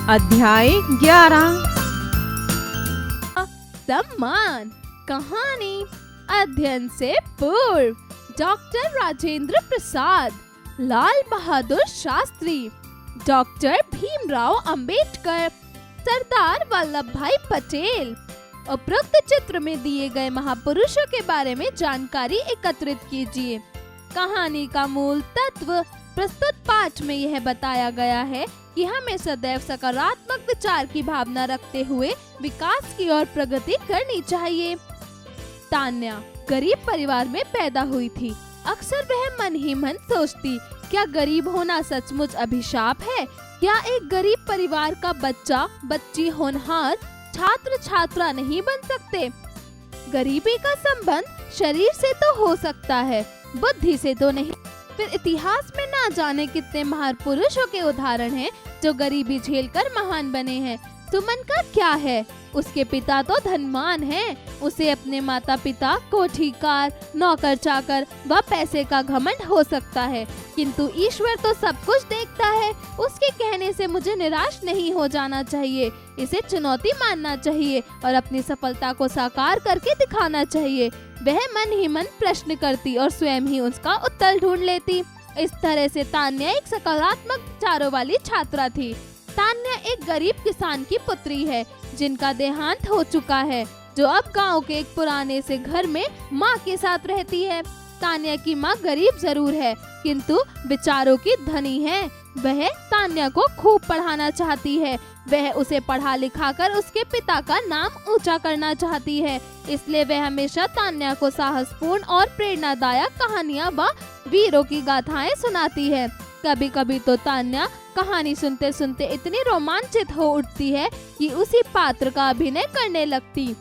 अध्याय 11। सम्मान कहानी अध्ययन से पूर्व डॉक्टर राजेंद्र प्रसाद, लाल बहादुर शास्त्री, डॉक्टर भीमराव अंबेडकर, सरदार वल्लभ भाई पटेल। उपरोक्त चित्र में दिए गए महापुरुषों के बारे में जानकारी एकत्रित कीजिए। कहानी का मूल तत्व प्रस्तुत पाठ में यह बताया गया है कि हमें सदैव सकारात्मक विचार की भावना रखते हुए विकास की ओर प्रगति करनी चाहिए। तान्या गरीब परिवार में पैदा हुई थी। अक्सर वह मन ही मन सोचती, क्या गरीब होना सचमुच अभिशाप है? क्या एक गरीब परिवार का बच्चा बच्ची होनहार छात्र छात्रा नहीं बन सकते? गरीबी का संबंध शरीर से तो हो सकता है, बुद्धि से तो नहीं। फिर इतिहास में ना जाने कितने महान पुरुषों के उदाहरण हैं जो गरीबी झेलकर महान बने हैं। सुमन का क्या है? उसके पिता तो धनवान हैं। उसे अपने माता पिता, कोठी कार, नौकर चाकर व पैसे का घमंड हो सकता है, किंतु ईश्वर तो सब कुछ देखता है। उसके कहने से मुझे निराश नहीं हो जाना चाहिए, इसे चुनौती मानना चाहिए और अपनी सफलता को साकार करके दिखाना चाहिए। वह मन ही मन प्रश्न करती और स्वयं ही उसका उत्तर ढूंढ लेती। इस तरह से तान्या एक सकारात्मक विचारों वाली छात्रा थी। तान्या एक गरीब किसान की पुत्री है जिनका देहांत हो चुका है, जो अब गांव के एक पुराने से घर में माँ के साथ रहती है। तान्या की माँ गरीब जरूर है, किंतु विचारों की धनी है। वह तान्या को खूब पढ़ाना चाहती है। वह उसे पढ़ा लिखा कर उसके पिता का नाम ऊंचा करना चाहती है। इसलिए वह हमेशा तान्या को साहसपूर्ण और प्रेरणादायक कहानियाँ व वीरों की गाथाएं सुनाती है। कभी कभी तो तान्या कहानी सुनते सुनते इतनी रोमांचित हो उठती है कि उसी पात्र का अभिनय करने लगती।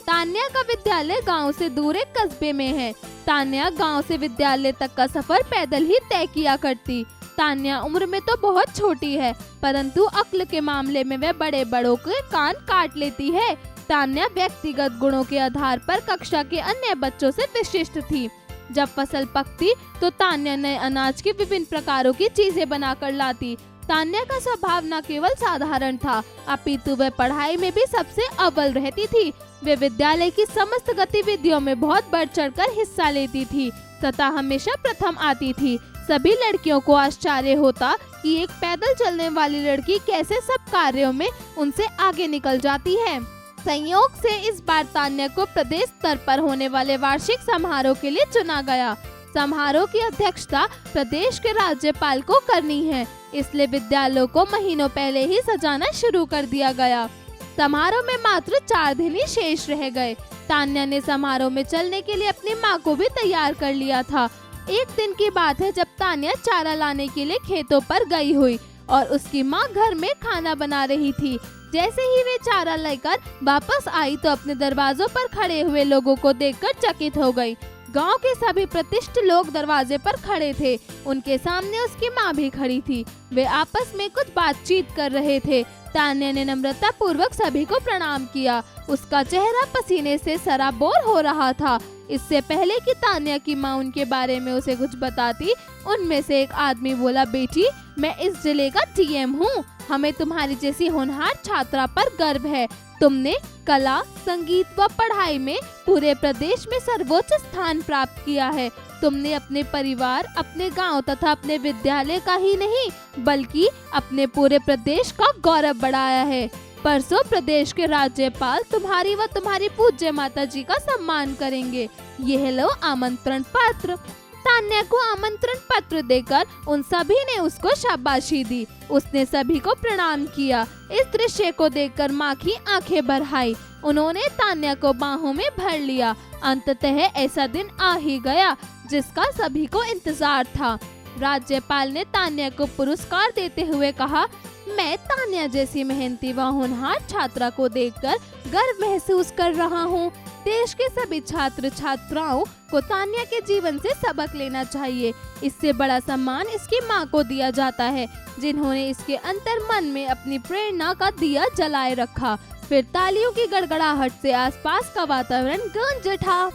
तान्या का विद्यालय गांव से दूर एक कस्बे में है। तान्या गांव से विद्यालय तक का सफर पैदल ही तय किया करती। तान्या उम्र में तो बहुत छोटी है, परंतु अक्ल के मामले में वह बड़े बड़ों के कान काट लेती है। तान्या व्यक्तिगत गुणों के आधार पर कक्षा के अन्य बच्चों से विशिष्ट थी। जब फसल पकती तो तान्या नए अनाज के विभिन्न प्रकारों की चीजें बनाकर लाती। तान्या का स्वभाव न केवल साधारण था, अपितु वह पढ़ाई में भी सबसे अव्वल रहती थी। वे विद्यालय की समस्त गतिविधियों में बहुत बढ़ चढ़कर हिस्सा लेती थी तथा हमेशा प्रथम आती थी। सभी लड़कियों को आश्चर्य होता कि एक पैदल चलने वाली लड़की कैसे सब कार्यों में उनसे आगे निकल जाती है। संयोग से इस बार तान्या को प्रदेश स्तर पर होने वाले वार्षिक समारोह के लिए चुना गया। समारोह की अध्यक्षता प्रदेश के राज्यपाल को करनी है, इसलिए विद्यालयों को महीनों पहले ही सजाना शुरू कर दिया गया। समारोह में मात्र 4 दिन ही शेष रह गए। तान्या ने समारोह में चलने के लिए अपनी माँ को भी तैयार कर लिया था। एक दिन की बात है जब तान्या चारा लाने के लिए खेतों पर गई हुई और उसकी माँ घर में खाना बना रही थी। जैसे ही वे चारा लेकर वापस आई तो अपने दरवाजों पर खड़े हुए लोगों को देखकर चकित हो गई। गांव के सभी प्रतिष्ठित लोग दरवाजे पर खड़े थे। उनके सामने उसकी माँ भी खड़ी थी। वे आपस में कुछ बातचीत कर रहे थे। तान्या ने नम्रता पूर्वक सभी को प्रणाम किया। उसका चेहरा पसीने से सराबोर हो रहा था। इससे पहले कि तान्या की माँ उनके बारे में उसे कुछ बताती, उनमें से एक आदमी बोला, बेटी, मैं इस जिले का टीएम हूँ। हमें तुम्हारी जैसी होनहार छात्रा पर गर्व है। तुमने कला, संगीत व पढ़ाई में पूरे प्रदेश में सर्वोच्च स्थान प्राप्त किया है। तुमने अपने परिवार, अपने गांव तथा अपने विद्यालय का ही नहीं बल्कि अपने पूरे प्रदेश का गौरव बढ़ाया है। परसों प्रदेश के राज्यपाल तुम्हारी व तुम्हारी पूज्य माता जी का सम्मान करेंगे। यह लो आमंत्रण पत्र। तान्या को आमंत्रण पत्र देकर उन सभी ने उसको शाबाशी दी। उसने सभी को प्रणाम किया। इस दृश्य को देखकर माँ की आंखें भर आई। उन्होंने तान्या को बाहों में भर लिया। अंततः ऐसा दिन आ ही गया जिसका सभी को इंतजार था। राज्यपाल ने तान्या को पुरस्कार देते हुए कहा, मैं तान्या जैसी मेहनती व होनहार छात्रा को देखकर गर्व महसूस कर रहा हूँ। देश के सभी छात्र छात्राओं को तान्या के जीवन से सबक लेना चाहिए। इससे बड़ा सम्मान इसकी माँ को दिया जाता है, जिन्होंने इसके अंतर मन में अपनी प्रेरणा का दिया जलाए रखा। फिर तालियों की गड़गड़ाहट से आसपास का वातावरण गूंज उठा।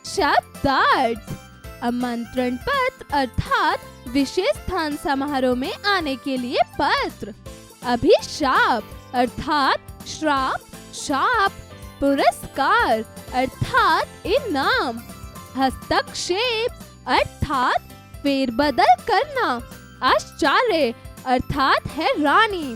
शब्दार्थ आमंत्रण पत्र अर्थात विशेष स्थान समारोह में आने के लिए पत्र। अभिशाप अर्थात श्राप, शाप, पुरस्कार अर्थात इनाम, हस्तक्षेप अर्थात फेरबदल करना, आश्चर्य अर्थात हैरानी,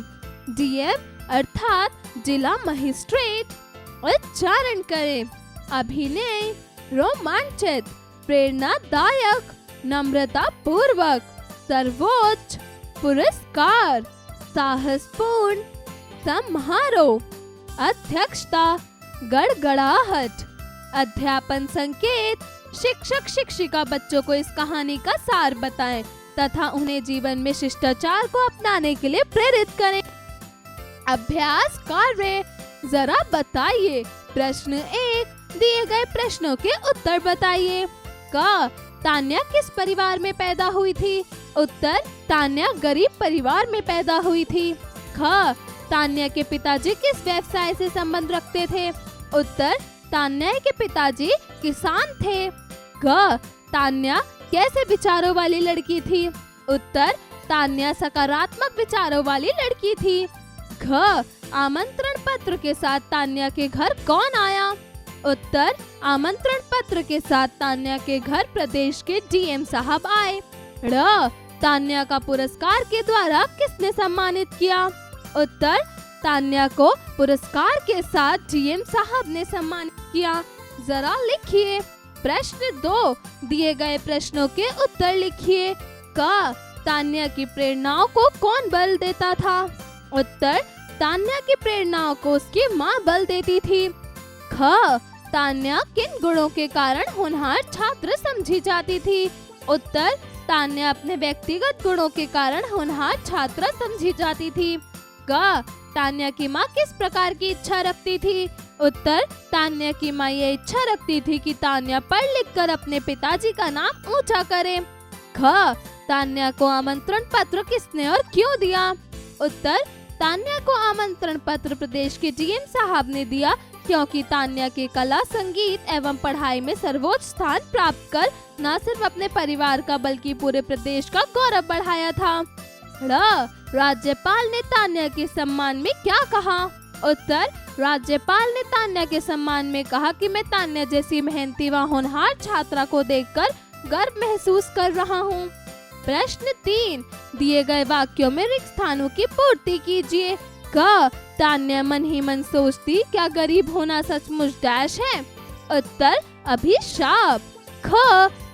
डीएम अर्थात जिला मजिस्ट्रेट। उच्चारण करें। अभिनय रोमांचित, प्रेरणादायक, नम्रता पूर्वक, सर्वोच्च, पुरस्कार, साहसपूर्ण, समारोह, अध्यक्षता, गड़गड़ाहट। अध्यापन संकेत। शिक्षक शिक्षिका बच्चों को इस कहानी का सार बताएं तथा उन्हें जीवन में शिष्टाचार को अपनाने के लिए प्रेरित करें। अभ्यास कार्य। जरा बताइए। प्रश्न 1, दिए गए प्रश्नों के उत्तर बताइए। क, तान्या किस परिवार में पैदा हुई थी? उत्तर, तान्या गरीब परिवार में पैदा हुई थी। ख, तान्या के पिताजी किस व्यवसाय से संबंध रखते थे? उत्तर, तान्या के पिताजी किसान थे। ग, तान्या कैसे विचारों वाली लड़की थी? उत्तर, तान्या सकारात्मक विचारों वाली लड़की थी। घ, आमंत्रण पत्र के साथ तान्या के घर कौन आया? उत्तर, आमंत्रण पत्र के साथ तान्या के घर प्रदेश के डीएम साहब आए। ड़, तान्या का पुरस्कार के द्वारा किसने सम्मानित किया? उत्तर, तान्या को पुरस्कार के साथ डीएम साहब ने सम्मानित किया। जरा लिखिए। प्रश्न 2, दिए गए प्रश्नों के उत्तर लिखिए। क, तान्या की प्रेरणाओं को कौन बल देता था? उत्तर, तान्या की प्रेरणाओं को उसकी माँ बल देती थी। ख, तान्या किन गुणों के कारण होनहार छात्र समझी जाती थी? उत्तर, तान्या अपने व्यक्तिगत गुणों के कारण होनहार छात्र समझी जाती थी। ग, तान्या की माँ किस प्रकार की इच्छा रखती थी? उत्तर, तान्या की माँ ये इच्छा रखती थी कि तान्या पढ़ लिख कर अपने पिताजी का नाम ऊंचा करे। ख, तान्या को आमंत्रण पत्र किसने और क्यों दिया? उत्तर, तान्या को आमंत्रण पत्र प्रदेश के डीएम साहब ने दिया क्योंकि तान्या के कला, संगीत एवं पढ़ाई में सर्वोच्च स्थान प्राप्त कर न सिर्फ अपने परिवार का बल्कि पूरे प्रदेश का गौरव बढ़ाया था। ड़, राज्यपाल ने तान्या के सम्मान में क्या कहा? उत्तर, राज्यपाल ने तान्या के सम्मान में कहा कि मैं तान्या जैसी मेहनती व होनहार छात्रा को देखकर गर्व महसूस कर रहा हूँ। प्रश्न 3, दिए गए वाक्यों में रिक्त स्थानों की पूर्ति कीजिए। क, तान्या मन ही मन सोचती क्या गरीब होना सचमुच डैश है? उत्तर, अभिशाप। ख,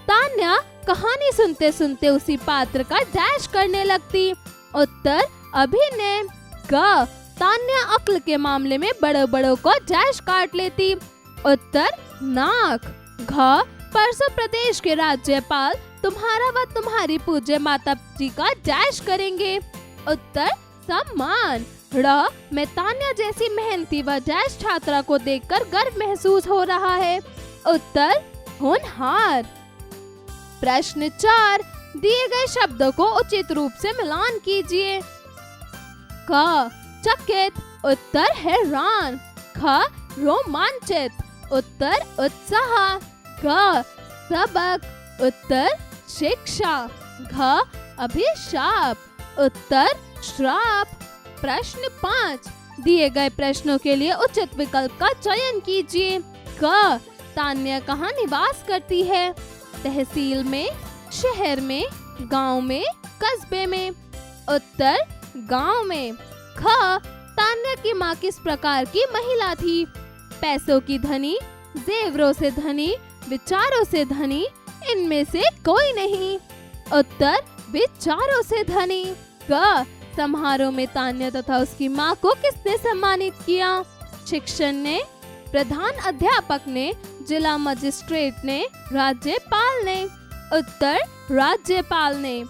तान्या कहानी सुनते सुनते उसी पात्र का डैश करने लगती। उत्तर, अभिनय। ग, तान्या अक्ल के मामले में बड़ों बड़ों को डैश काट लेती। उत्तर, नाक। घ, परसों प्रदेश के राज्यपाल तुम्हारा व तुम्हारी पूज्य माता जी का डैश करेंगे। उत्तर, सम्मान। ड़, मैं तान्या जैसी मेहनती व डैश छात्रा को देखकर गर्व महसूस हो रहा है। उत्तर, होनहार। प्रश्न 4, दिए गए शब्दों को उचित रूप से मिलान कीजिए। क, चकित। उत्तर, हैरान। ख, रोमांचित। उत्तर, उत्साह। ग, सबक। उत्तर, शिक्षा। घ, अभिशाप। उत्तर, श्राप। प्रश्न 5, दिए गए प्रश्नों के लिए उचित विकल्प का चयन कीजिए। क, तान्या कहाँ निवास करती है? तहसील में, शहर में, गांव में, कस्बे में? उत्तर, गांव में। ख, तान्या की माँ किस प्रकार की महिला थी? पैसों की धनी, जेवरों से धनी, विचारों से धनी, इनमें से कोई नहीं। उत्तर, विचारों से धनी। ग, समारोह में तान्या तथा उसकी माँ को किसने सम्मानित किया? शिक्षक ने, प्रधान अध्यापक ने, जिला मजिस्ट्रेट ने, राज्यपाल ने? उत्तर, राज्यपाल ने।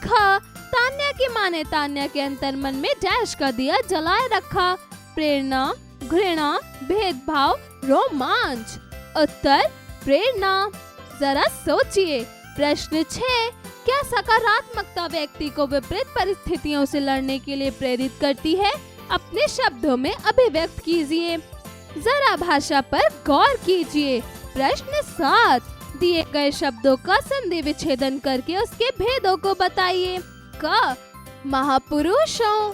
घ, तान्या की माँ ने तान्या के अंतर्मन में डैश का दिया जलाए रखा। प्रेरणा, घृणा, भेदभाव, रोमांच? उत्तर, प्रेरणा। जरा सोचिए। प्रश्न 6, क्या सकारात्मकता व्यक्ति को विपरीत परिस्थितियों से लड़ने के लिए प्रेरित करती है? अपने शब्दों में अभिव्यक्त कीजिए। जरा भाषा पर गौर कीजिए। प्रश्न 7, दिए गए शब्दों का संधि विच्छेदन करके उसके भेदों को बताइए। क, महापुरुषों।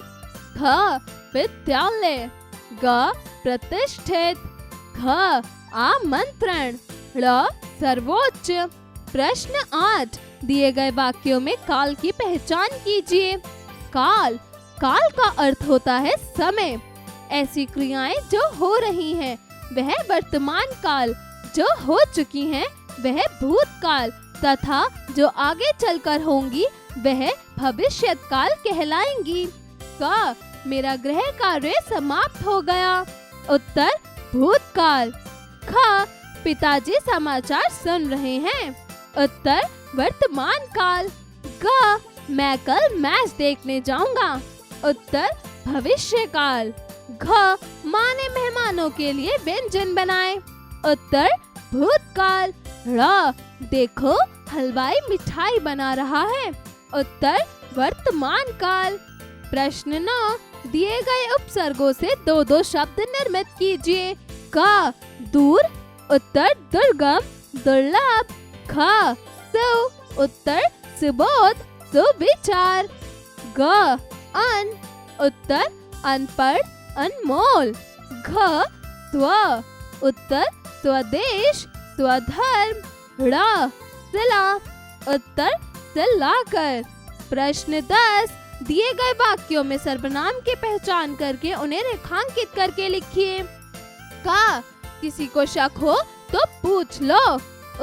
ख विद्यालय, ग प्रतिष्ठित, घ आमंत्रण, ड़ सर्वोच्च। प्रश्न 8, दिए गए वाक्यों में काल की पहचान कीजिए। काल, काल का अर्थ होता है समय। ऐसी क्रियाएं जो हो रही हैं वह वर्तमान काल, जो हो चुकी हैं वह भूतकाल तथा जो आगे चलकर होंगी वह भविष्यत काल कहलाएंगी। क मेरा गृह कार्य समाप्त हो गया, उत्तर भूतकाल। ख पिताजी समाचार सुन रहे हैं, उत्तर वर्तमान काल। ग मैं कल मैच देखने जाऊंगा, उत्तर भविष्य काल। घ माँ ने मेहमानों के लिए व्यंजन बनाए, उत्तर भूतकाल। ड़ देखो हलवाई मिठाई बना रहा है, उत्तर वर्तमान काल। प्रश्न 9, दिए गए उपसर्गों से दो दो शब्द निर्मित कीजिए। क दूर, उत्तर दुर्गम दुर्लभ। ख सु, उत्तर सुबोध सुविचार। ग अन, उत्तर अनपढ़ अनमोल। घ स्व, उत्तर स्वदेश स्वधर्म। ड़ सिला, उत्तर सिलाकर। प्रश्न 10, दिए गए वाक्यों में सर्वनाम की पहचान करके उन्हें रेखांकित करके लिखिए। क किसी को शक हो तो पूछ लो,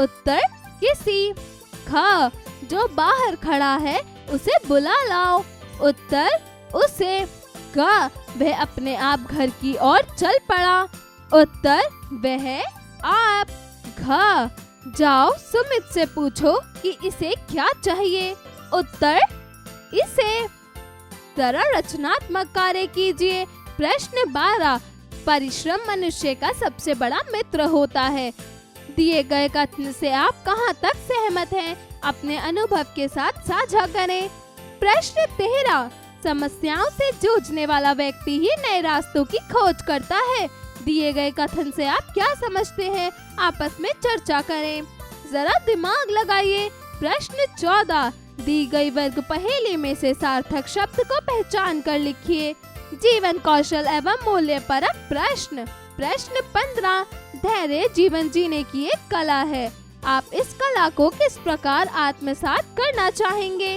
उत्तर किसी। ख जो बाहर खड़ा है उसे बुला लाओ, उत्तर उसे। ग वह अपने आप घर की ओर चल पड़ा, उत्तर वह आप। घ जाओ सुमित से पूछो कि इसे क्या चाहिए, उत्तर इसे। सरल रचनात्मक कार्य कीजिए। प्रश्न 12, परिश्रम मनुष्य का सबसे बड़ा मित्र होता है। दिए गए कथन से आप कहां तक सहमत हैं? अपने अनुभव के साथ साझा करें। प्रश्न 13, समस्याओं से जूझने वाला व्यक्ति ही नए रास्तों की खोज करता है। दिए गए कथन से आप क्या समझते हैं? आपस में चर्चा करें, जरा दिमाग लगाइए। प्रश्न 14, दी गई वर्ग पहेली में से सार्थक शब्द को पहचान कर लिखिए। जीवन कौशल एवं मूल्य परक प्रश्न। प्रश्न 15, धैर्य जीवन जीने की एक कला है। आप इस कला को किस प्रकार आत्मसात करना चाहेंगे?